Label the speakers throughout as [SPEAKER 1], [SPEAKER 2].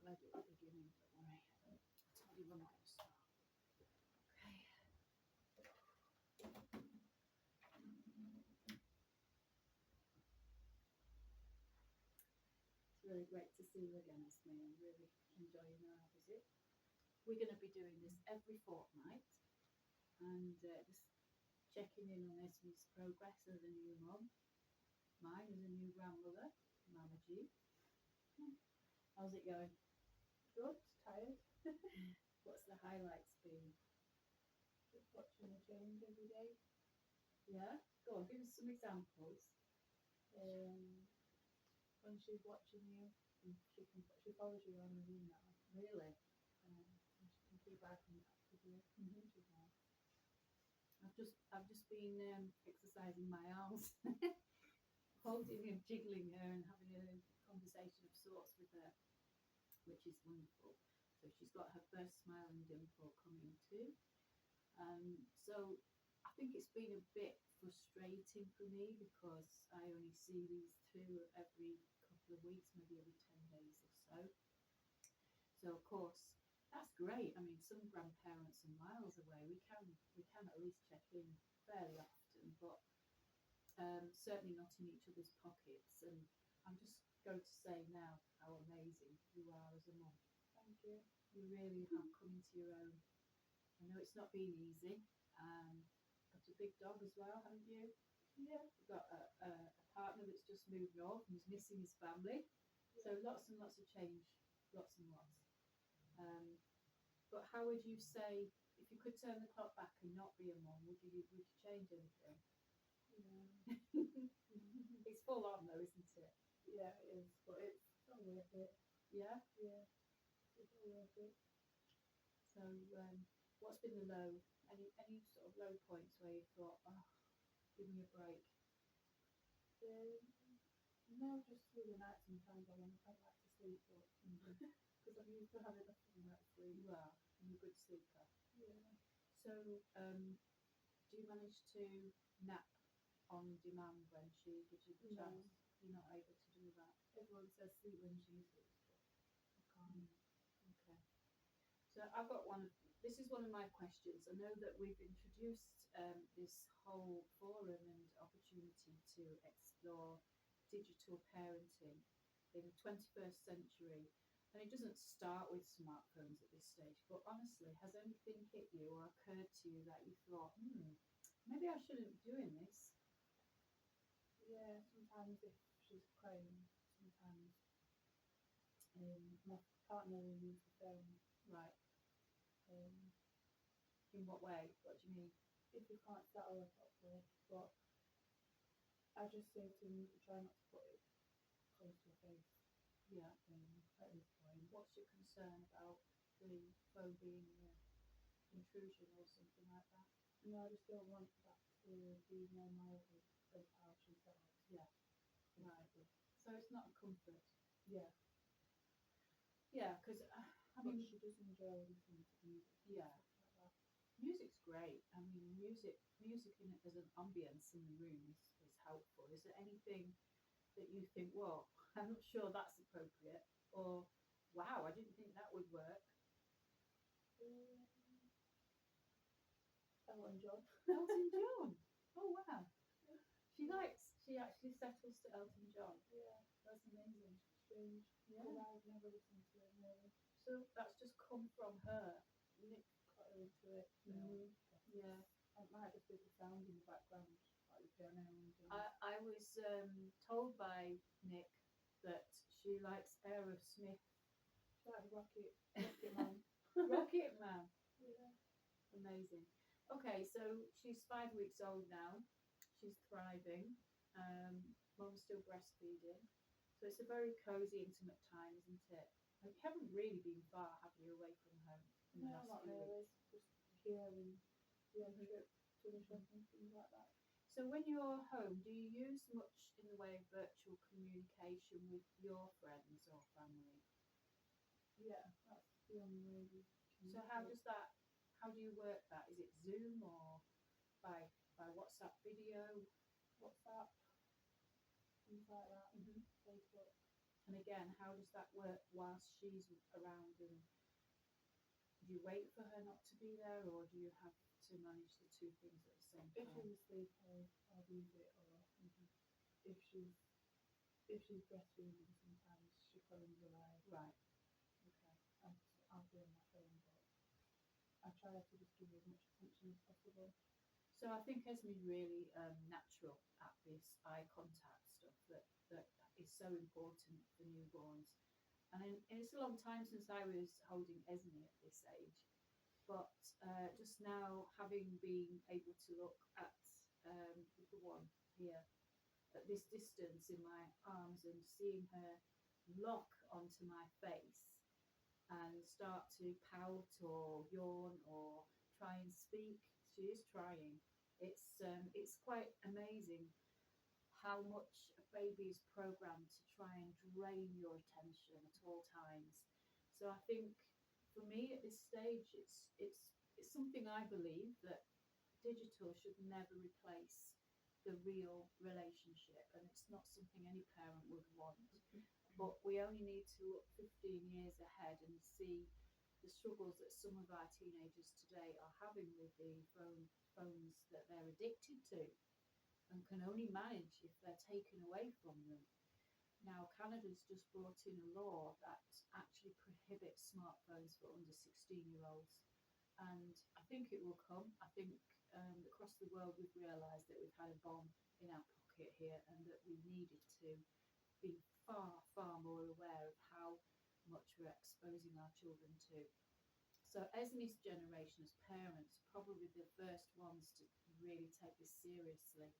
[SPEAKER 1] glad at the beginning, don't worry. I'll tell you when we're going to start. Okay. It's really great to see you again, Esme. I'm really enjoying our visit. We're going to be doing this every fortnight and just checking in on Esme's progress as a new mum, mine as a new grandmother, Mama G. How's it going?
[SPEAKER 2] Good, tired.
[SPEAKER 1] What's the highlights been?
[SPEAKER 2] Just watching the change every day.
[SPEAKER 1] Yeah? Go on, give us some examples.
[SPEAKER 2] When she's watching you, she follows you around the room now.
[SPEAKER 1] Really?
[SPEAKER 2] And she can keep eye contact with you.
[SPEAKER 1] Mhm.
[SPEAKER 2] She's nice.
[SPEAKER 1] I've just been exercising my arms, holding and jiggling her and having a conversation of sorts with her, which is wonderful. So she's got her first smiling dimple coming too. So I think it's been a bit frustrating for me because I only see these two every couple of weeks, maybe every 10 days or so. So of course that's great. I mean, some grandparents are miles away. We can at least check in fairly often, but certainly not in each other's pockets. And I'm just going to say now how amazing you are as a mum.
[SPEAKER 2] Thank you.
[SPEAKER 1] You really have come into your own. I know it's not been easy. Got a big dog as well, haven't you?
[SPEAKER 2] Yeah.
[SPEAKER 1] You've got a partner that's just moved north and is missing his family. So lots and lots of change, lots and lots. But how would you say, if you could turn the clock back and not be a mum, would you change anything?
[SPEAKER 2] Yeah.
[SPEAKER 1] It's full on though, isn't it?
[SPEAKER 2] Yeah, it is, but it's not worth it.
[SPEAKER 1] Yeah.
[SPEAKER 2] Yeah, it's not worth it.
[SPEAKER 1] So, what's been the low? Any sort of low points where you thought, oh, give me a break?
[SPEAKER 2] No, just through the night sometimes I'd like to sleep, but because I'm used to having a full night's sleep.
[SPEAKER 1] You are. You're a good sleeper.
[SPEAKER 2] Yeah.
[SPEAKER 1] So, do you manage to nap on demand when she gives you the
[SPEAKER 2] No.
[SPEAKER 1] chance? You're not able to do that.
[SPEAKER 2] Everyone says sleep when she sleeps, but I can't.
[SPEAKER 1] Okay. So I've got one. This is one of my questions. I know that we've introduced this whole forum and opportunity to explore digital parenting in the 21st century. And it doesn't start with smartphones at this stage, but honestly, has anything hit you or occurred to you that you thought, maybe I shouldn't be doing this?
[SPEAKER 2] Yeah, sometimes if she's crying, sometimes my partner will use the phone.
[SPEAKER 1] Right.
[SPEAKER 2] Um,
[SPEAKER 1] In what way? What do you mean?
[SPEAKER 2] if you can't settle her properly, but I just say to him, try not to put it close to her face.
[SPEAKER 1] Yeah.
[SPEAKER 2] At this point.
[SPEAKER 1] What's your concern about the phone being intrusion or something like that?
[SPEAKER 2] No, I just don't want that to be more mild of how she felt.
[SPEAKER 1] Yeah. Right. So it's not a comfort.
[SPEAKER 2] Yeah.
[SPEAKER 1] Yeah, because I
[SPEAKER 2] But
[SPEAKER 1] mean,
[SPEAKER 2] she does enjoy listening to music.
[SPEAKER 1] Yeah.
[SPEAKER 2] Stuff like that.
[SPEAKER 1] music's great. I mean, music in it as an ambience in the room is helpful. Is there anything that you think, well, I'm not sure that's appropriate, or wow, I didn't think that would work?
[SPEAKER 2] Elton John.
[SPEAKER 1] Elton John. Oh wow. She actually settles to Elton John.
[SPEAKER 2] Yeah,
[SPEAKER 1] That's amazing.
[SPEAKER 2] strange.
[SPEAKER 1] Yeah.
[SPEAKER 2] Because I've never listened to it really.
[SPEAKER 1] So that's just come from her.
[SPEAKER 2] Nick got her into it. So
[SPEAKER 1] Yeah.
[SPEAKER 2] it might just be the sound in the background, like the piano and things.
[SPEAKER 1] I was told by Nick that she likes Aerosmith.
[SPEAKER 2] It's like Rocket Man.
[SPEAKER 1] Rocket Man.
[SPEAKER 2] Yeah.
[SPEAKER 1] Amazing. Okay, so she's 5 weeks old now. She's thriving. Mum's still breastfeeding. So it's a very cosy, intimate time, isn't it? You haven't really been far, have you, away from home in the
[SPEAKER 2] No,
[SPEAKER 1] last
[SPEAKER 2] not
[SPEAKER 1] few
[SPEAKER 2] really.
[SPEAKER 1] weeks?
[SPEAKER 2] Just here and the other trip to the shop and things like that.
[SPEAKER 1] So when you're home, do you use much in the way of virtual communication with your friends or family?
[SPEAKER 2] Yeah, that's the only way we
[SPEAKER 1] So how do you work that? Is it Zoom or by WhatsApp video?
[SPEAKER 2] WhatsApp, things like that,
[SPEAKER 1] Mm-hmm.
[SPEAKER 2] Facebook.
[SPEAKER 1] And again, how does that work whilst she's around, and do you wait for her not to be there, or do you have to manage the two things at the same
[SPEAKER 2] If
[SPEAKER 1] time?
[SPEAKER 2] she's asleep, I'll leave it, or if she's breastfeeding, sometimes she phones away.
[SPEAKER 1] Right. Okay.
[SPEAKER 2] And I'll be on my phone, but I try to just give her as much attention as possible.
[SPEAKER 1] So I think Esme's really natural at this eye contact stuff that is so important for newborns. And it's a long time since I was holding Esme at this age, but just now having been able to look at the one here at this distance in my arms and seeing her lock onto my face and start to pout or yawn or try and speak. She is trying. It's quite amazing how much a baby is programmed to try and drain your attention at all times. So I think for me at this stage, it's something I believe that digital should never replace the real relationship, and it's not something any parent would want. But we only need to look 15 years ahead and see the struggles that some of our teenagers today are having with the phones that they're addicted to and can only manage if they're taken away from them. Now, Canada's just brought in a law that actually prohibits smartphones for under 16-year-olds. And I think it will come. I think across the world we've realised that we've had a bomb in our pocket here and that we needed to be far, far more aware of how much we're exposing our children to. So Esme's generation as parents are probably the first ones to really take this seriously.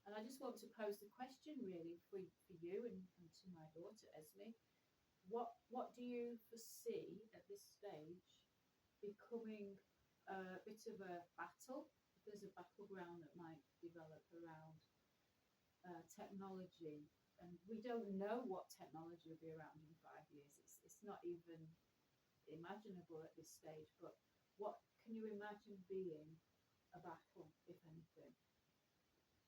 [SPEAKER 1] And I just want to pose the question really for you and to my daughter Esme. What do you foresee at this stage becoming a bit of a battle? There's a battleground that might develop around technology, and we don't know what technology will be around in 5 years. It's not even imaginable at this stage, but what can you imagine being a battle, if anything?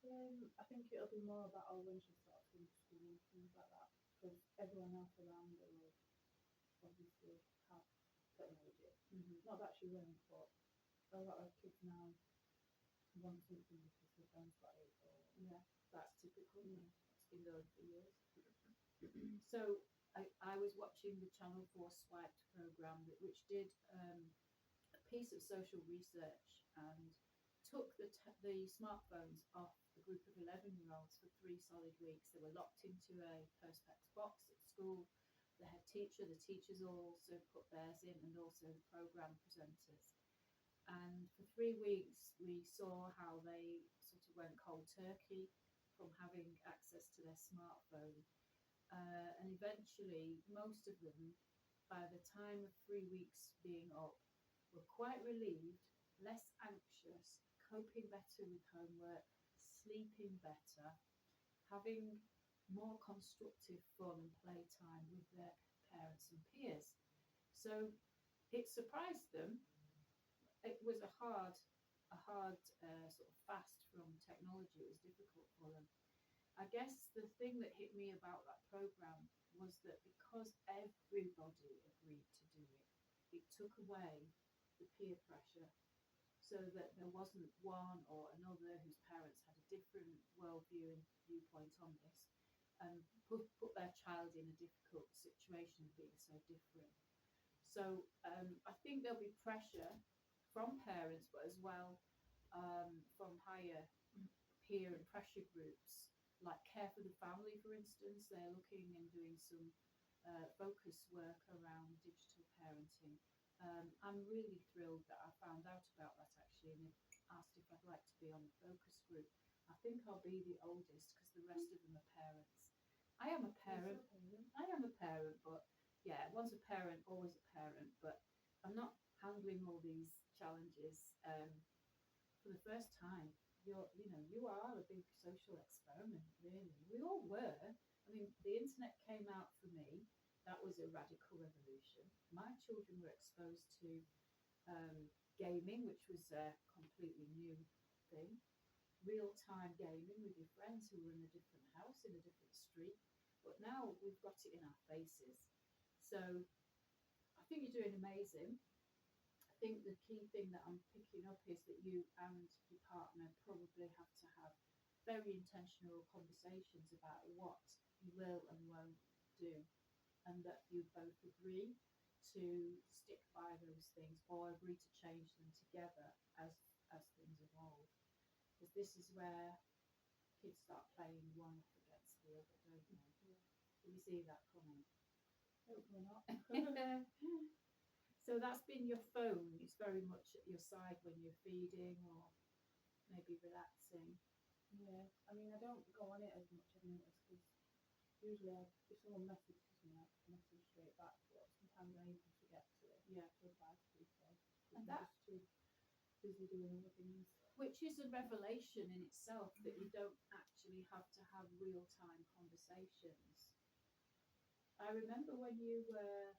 [SPEAKER 2] I think it'll be more about when she starts going to school and things like that, because everyone else around her will obviously have technology. Not that she won't, but a lot of kids now want something because their friends got it. Or
[SPEAKER 1] Yeah, that's typical. It's been going for years. So I was watching the Channel 4 Swiped programme, which did a piece of social research and took the smartphones off a group of 11-year-olds for 3 solid weeks. They were locked into a Perspex box at school. The head teacher, the teachers also put theirs in, and also the programme presenters. And for 3 weeks, we saw how they sort of went cold turkey from having access to their smartphone. And eventually, most of them, by the time of 3 weeks being up, were quite relieved, less anxious, coping better with homework, sleeping better, having more constructive fun and playtime with their parents and peers. So it surprised them. It was a hard sort of fast from technology. It was difficult for them. I guess the thing that hit me about that program was that because everybody agreed to do it, it took away the peer pressure, so that there wasn't one or another whose parents had a different worldview and viewpoint on this, and put their child in a difficult situation of being so different. So I think there'll be pressure from parents, but as well from higher peer and pressure groups, like Care for the Family, for instance. They're looking and doing some focus work around digital parenting. I'm really thrilled that I found out about that actually, and asked if I'd like to be on the focus group. I think I'll be the oldest because the rest of them are parents. I am a parent. I am a parent, but yeah, once a parent, always a parent. But I'm not handling all these challenges for the first time. You are a big social experiment, really. We all were. I mean, the internet came out for me. That was a radical revolution. My children were exposed to gaming, which was a completely new thing. Real-time gaming with your friends who were in a different house, in a different street. But now we've got it in our faces. So I think you're doing amazing. I think the key thing that I'm picking up is that you and your partner probably have to have very intentional conversations about what you will and won't do, and that you both agree to stick by those things or agree to change them together as things evolve. Because this is where kids start playing one off against the other, don't they?
[SPEAKER 2] Yeah.
[SPEAKER 1] Do you see that coming?
[SPEAKER 2] Hopefully not.
[SPEAKER 1] So that's been your phone. It's very much at your side when you're feeding or maybe relaxing.
[SPEAKER 2] Yeah, I mean, I don't go on it as much, I've noticed, because usually if someone messages me, I message straight back, but sometimes I even forget to reply to people.
[SPEAKER 1] And
[SPEAKER 2] I'm just too busy doing other things.
[SPEAKER 1] Which is a revelation in itself, that you don't actually have to have real-time conversations. I remember when you were,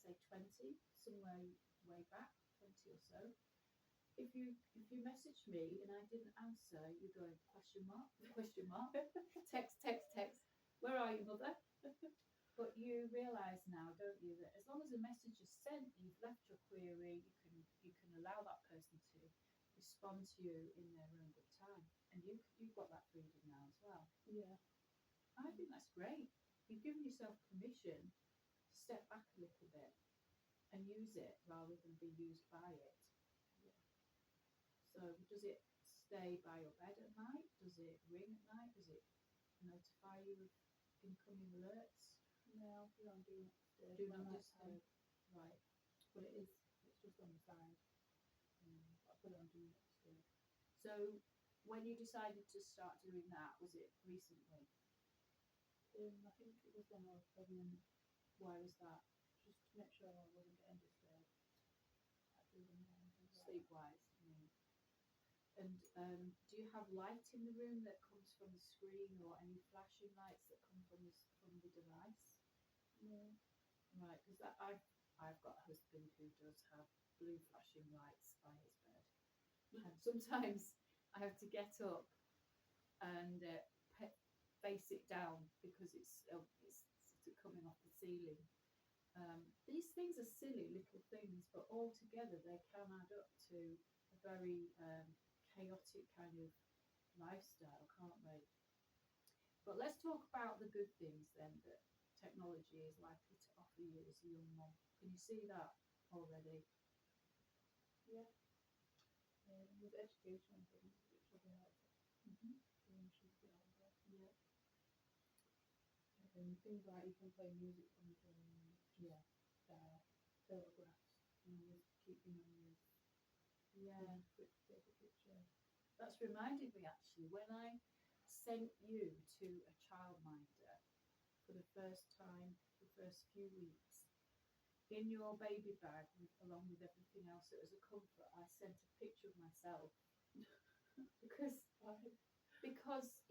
[SPEAKER 1] say, 20, somewhere way back, 20 or so, if you messaged me and I didn't answer, you're going question mark, text, where are you, mother? But you realise now, don't you, that as long as a message is sent, you've left your query, you can allow that person to respond to you in their own good time, and you've got that freedom now as well.
[SPEAKER 2] Yeah.
[SPEAKER 1] I think that's great. You've given yourself permission to step back a little bit and use it rather than be used by it.
[SPEAKER 2] Yeah.
[SPEAKER 1] So does it stay by your bed at night? Does it ring at night? Does it notify you of incoming alerts?
[SPEAKER 2] No, I'll put it on do not disturb.
[SPEAKER 1] Do
[SPEAKER 2] when
[SPEAKER 1] not
[SPEAKER 2] I
[SPEAKER 1] disturb.
[SPEAKER 2] can.
[SPEAKER 1] Right.
[SPEAKER 2] But it's just on the side. I'll put it on do not disturb.
[SPEAKER 1] So when you decided to start doing that, was it recently?
[SPEAKER 2] I think it was when I was pregnant,
[SPEAKER 1] Why was that?
[SPEAKER 2] just to make sure I wasn't getting disturbed.
[SPEAKER 1] Sleep-wise, I mean. And do you have light in the room that comes from the screen, or any flashing lights that come from the device?
[SPEAKER 2] No.
[SPEAKER 1] Right, because I've got a husband who does have blue flashing lights by his bed, and sometimes I have to get up and face it down because it's sort of coming off the ceiling. These things are silly little things, but all together they can add up to a very chaotic kind of lifestyle, can't they? But let's talk about the good things then that technology is likely to offer you as a young mum. Can you see that already?
[SPEAKER 2] Yeah. With educational things, which will be helpful.
[SPEAKER 1] Mm-hmm.
[SPEAKER 2] Should be helpful.
[SPEAKER 1] Yeah.
[SPEAKER 2] Things like you can play music from your phone.
[SPEAKER 1] Yeah.
[SPEAKER 2] Photographs. Just keep your memories.
[SPEAKER 1] Yeah.
[SPEAKER 2] Quick take a picture.
[SPEAKER 1] That's reminded me actually, when I sent you to a childminder for the first time, the first few weeks, in your baby bag, along with everything else that was a comfort, I sent a picture of myself because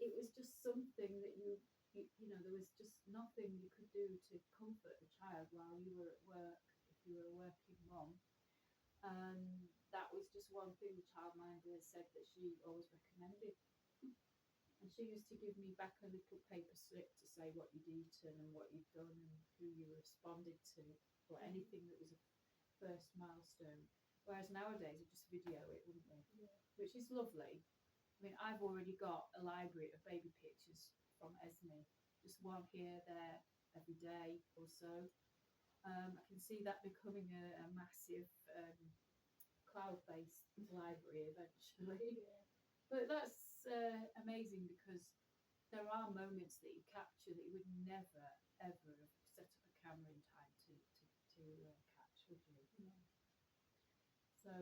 [SPEAKER 1] it was just something that you know, there was just nothing you could do to comfort the child while you were at work, if you were a working mum. That was just one thing the childminder said that she always recommended. And she used to give me back a little paper slip to say what you'd eaten and what you'd done and who you responded to, or anything that was a first milestone. Whereas nowadays we just video it, wouldn't we?
[SPEAKER 2] Yeah.
[SPEAKER 1] Which is lovely. I mean, I've already got a library of baby pictures from Esme, just one here, there, every day or so. I can see that becoming a massive cloud-based library eventually.
[SPEAKER 2] Yeah.
[SPEAKER 1] But that's amazing, because there are moments that you capture that you would never ever have set up a camera in time to catch, would you?
[SPEAKER 2] No.
[SPEAKER 1] So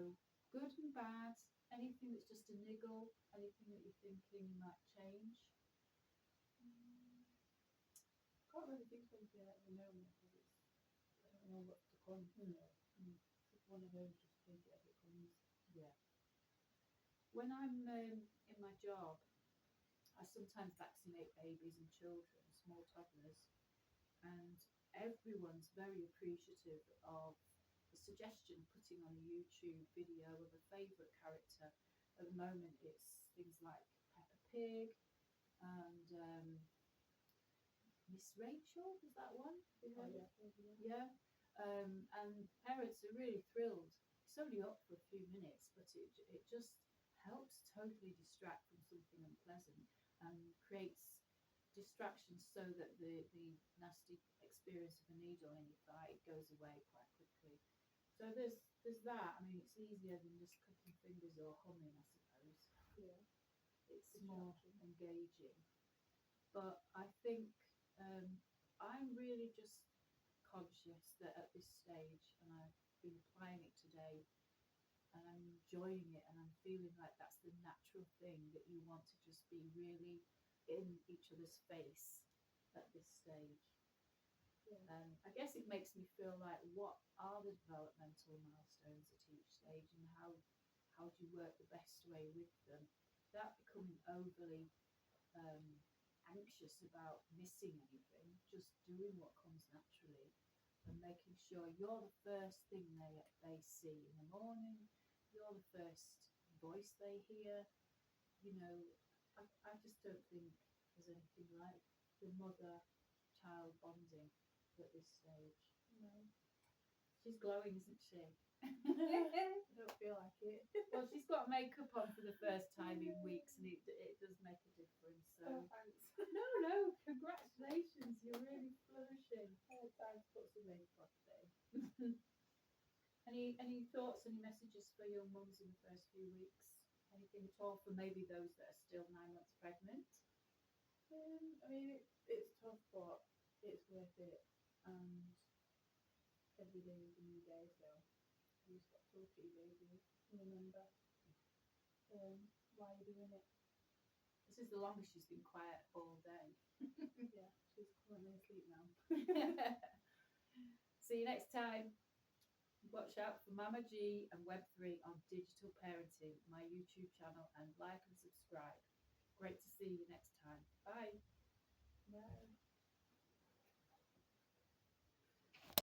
[SPEAKER 1] good and bad, anything that's just a niggle, anything that you're thinking you might change.
[SPEAKER 2] Can't really think of anything at the moment because I don't know what's to come. It's one of those, just take it as it comes.
[SPEAKER 1] Yeah. When I'm in my job, I sometimes vaccinate babies and children, small toddlers, and everyone's very appreciative of the suggestion of putting on a YouTube video of a favourite character. At the moment, it's things like Peppa Pig and Miss Rachel, was that one? Have you
[SPEAKER 2] Oh,
[SPEAKER 1] heard
[SPEAKER 2] yeah,
[SPEAKER 1] of-
[SPEAKER 2] maybe, yeah.
[SPEAKER 1] Yeah. And parents are really thrilled. It's only up for a few minutes, but it just helps totally distract from something unpleasant and creates distractions so that the nasty experience of a needle in your thigh goes away quite quickly. So there's that. I mean, it's easier than just clicking fingers or humming, I suppose.
[SPEAKER 2] Yeah.
[SPEAKER 1] It's more
[SPEAKER 2] Distraction.
[SPEAKER 1] engaging. But I think I'm really just conscious that at this stage, and I've been applying it today, and I'm enjoying it, and I'm feeling like that's the natural thing that you want to just be really in each other's face at this stage.
[SPEAKER 2] Yeah.
[SPEAKER 1] I guess it makes me feel like what are the developmental milestones at each stage, and how do you work the best way with them? Without becoming overly anxious about missing anything, just doing what comes naturally and making sure you're the first thing they see in the morning, you're the first voice they hear. You know, I just don't think there's anything like the mother child bonding at this stage.
[SPEAKER 2] No.
[SPEAKER 1] She's glowing, isn't she?
[SPEAKER 2] I don't feel like it.
[SPEAKER 1] Well, she's got makeup on for the first time in weeks, and it does make a difference.
[SPEAKER 2] Oh,
[SPEAKER 1] So
[SPEAKER 2] thanks.
[SPEAKER 1] no, congratulations, you're really flourishing.
[SPEAKER 2] I had time to put some makeup on today.
[SPEAKER 1] Any thoughts, any messages for your mums in the first few weeks? Anything at all for maybe those that are still 9 months pregnant?
[SPEAKER 2] I mean, it's tough, but it's worth it. And every day is a new day, so you just got to look at your baby and remember why you're doing it.
[SPEAKER 1] This is the longest she's been quiet all day.
[SPEAKER 2] Yeah, she's currently asleep now.
[SPEAKER 1] See you next time. Watch out for Mama G and Web3 on Digital Parenting, my YouTube channel, and like and subscribe. Great to see you next time. Bye.